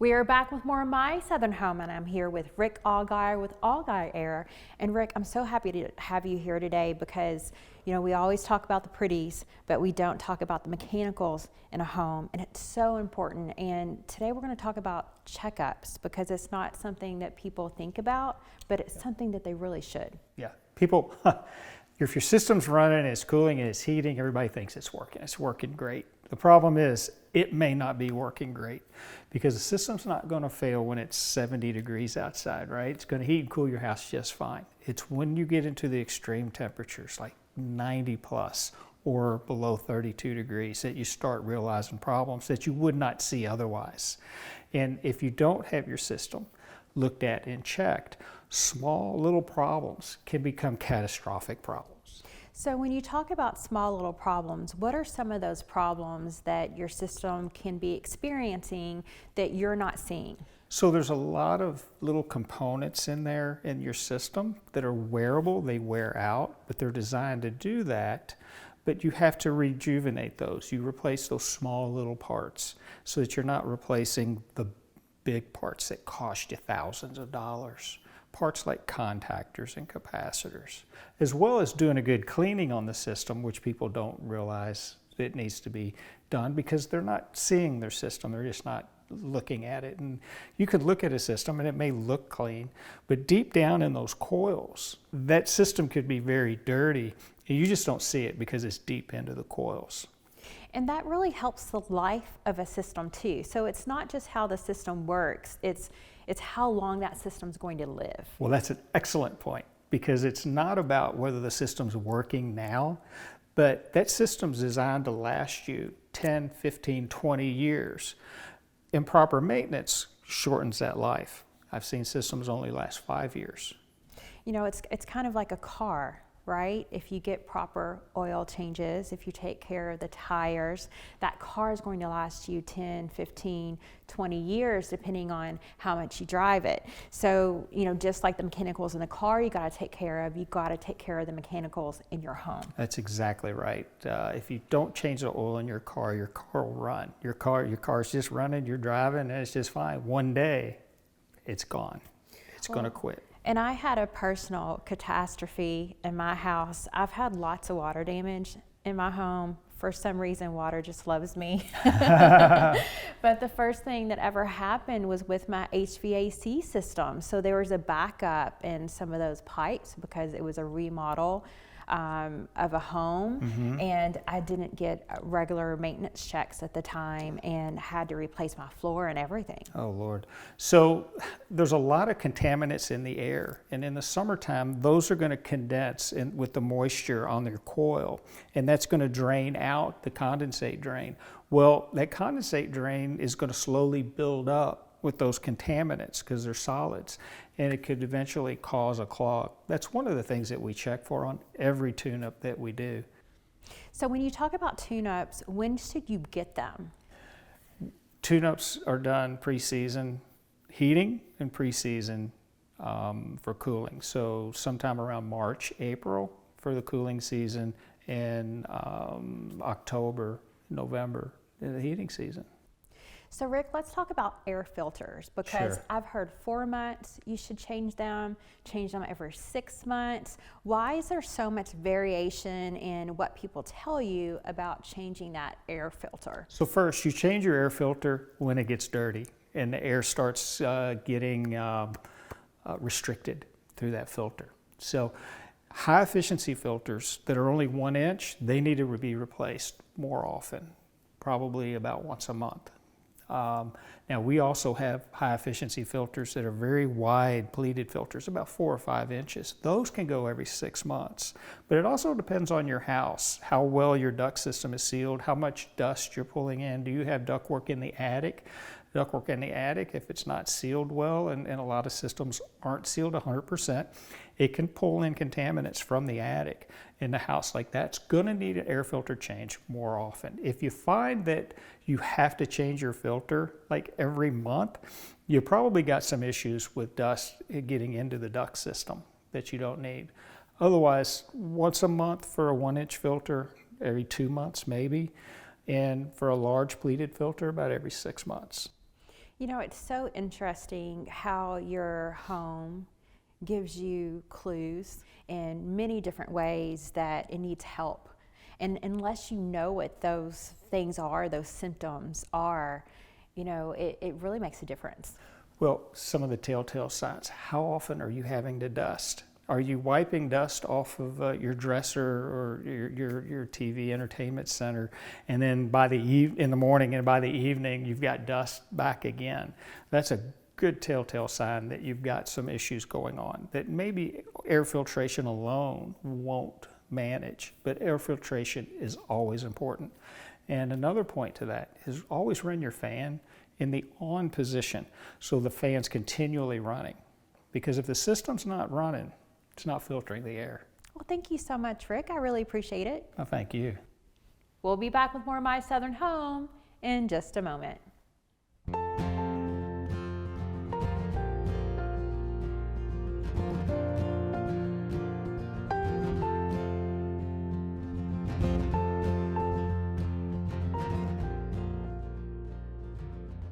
We are back with more of My Southern Home, and I'm here with Rick Allgeier with Allgeier Air. And Rick, I'm so happy to have you here today because, you know, we always talk about the pretties, but we don't talk about the mechanicals in a home, and it's so important. And today we're going to talk about checkups because it's not something that people think about, but it's something that they really should. Yeah, people, if your system's running, it's cooling, and it's heating, everybody thinks it's working great. The problem is it may not be working great because the system's not going to fail when it's 70 degrees outside, right? It's going to heat and cool your house just fine. It's when you get into the extreme temperatures like 90 plus or below 32 degrees that you start realizing problems that you would not see otherwise. And if you don't have your system looked at and checked, small little problems can become catastrophic problems. So when you talk about small little problems, what are some of those problems that your system can be experiencing that you're not seeing? So there's a lot of little components in there in your system that are wearable. They wear out, but they're designed to do that. But you have to rejuvenate those. You replace those small little parts so that you're not replacing the big parts that cost you thousands of dollars. Parts like contactors and capacitors, as well as doing a good cleaning on the system, which people don't realize it needs to be done because they're not seeing their system. They're just not looking at it. And you could look at a system and it may look clean, but deep down in those coils, that system could be very dirty and you just don't see it because it's deep into the coils. And that really helps the life of a system too. So it's not just how the system works, it's how long that system's going to live. Well, that's an excellent point because it's not about whether the system's working now, but that system's designed to last you 10, 15, 20 years. Improper maintenance shortens that life. I've seen systems only last 5 years. You know, it's kind of like a car, right? If you get proper oil changes, if you take care of the tires, that car is going to last you 10, 15, 20 years, depending on how much you drive it. So, you know, just like the mechanicals in the car you got to take care of, you got to take care of the mechanicals in your home. That's exactly right. If you don't change the oil in your car will run. Your car's just running, you're driving, and it's just fine. One day, it's gone. It's going to quit. And I had a personal catastrophe in my house. I've had lots of water damage in my home. For some reason, water just loves me. But the first thing that ever happened was with my HVAC system. So there was a backup in some of those pipes because it was a remodel of a home, and I didn't get regular maintenance checks at the time and had to replace my floor and everything. Oh Lord. So there's a lot of contaminants in the air, and in the summertime those are going to condense with the moisture on their coil, and that's going to drain out the condensate drain. Well, that condensate drain is going to slowly build up with those contaminants because they're solids, and it could eventually cause a clog. That's one of the things that we check for on every tune-up that we do. So when you talk about tune-ups, when should you get them? Tune-ups are done pre-season heating and pre-season for cooling. So sometime around March, April for the cooling season, and October, November in the heating season. So Rick, let's talk about air filters because Sure. I've heard 4 months you should change them every 6 months. Why is there so much variation in what people tell you about changing that air filter? So first, you change your air filter when it gets dirty and the air starts getting restricted through that filter. So high efficiency filters that are only 1 inch, they need to be replaced more often, probably about once a month. Now we also have high efficiency filters that are very wide pleated filters, about 4 or 5 inches. Those can go every 6 months, but it also depends on your house, how well your duct system is sealed, how much dust you're pulling in. Do you have ductwork in the attic? Ductwork in the attic, if it's not sealed well, and a lot of systems aren't sealed 100%, it can pull in contaminants from the attic. In a house like that's going to need an air filter change more often. If you find that you have to change your filter like every month, you probably got some issues with dust getting into the duct system that you don't need. Otherwise, once a month for a 1 inch filter, every 2 months maybe, and for a large pleated filter, about every 6 months. You know, it's so interesting how your home gives you clues in many different ways that it needs help. And unless you know what those things are, those symptoms are, you know, it really makes a difference. Well, some of the telltale signs. How often are you having to dust? Are you wiping dust off of your dresser or your TV entertainment center, and then in the morning and by the evening you've got dust back again? That's a good telltale sign that you've got some issues going on that maybe air filtration alone won't manage, but air filtration is always important. And another point to that is always run your fan in the on position so the fan's continually running, because if the system's not running, it's not filtering the air. Well, thank you so much, Rick. I really appreciate it. Well, thank you. We'll be back with more of My Southern Home in just a moment.